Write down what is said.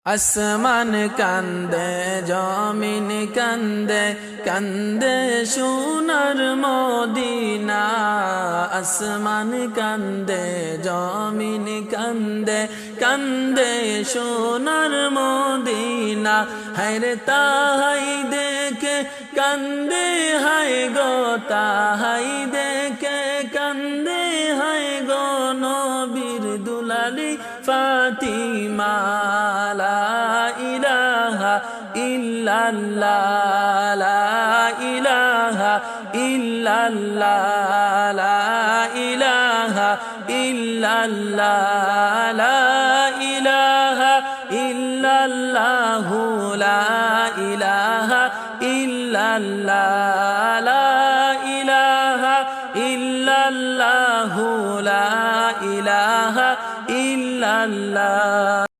আসমান কান্দে জমিন কান্দে কান্দে সোনার মদিনা। আসমান কান্দে জমিন কান্দে কান্দে সোনার মদিনা। হায়রে তাহাই দেখে কান্দে হায় গো, তাহাই দেখে কান্দে হায় গো নবীর দুলালি ফাতিমা। লা ইলাহা ইল্লাল্লাহ, লা ইলাহা ইল্লাল্লাহ, লা ইলাহা ইল্লাল্লাহ, লা ইলাহা ইল্লাল্লাহ, লা ইলাহা ইল্লাল্লাহ, লা ইলাহা ইল্লাল্লাহ, লা ইলাহা ইল্লাল্লাহ।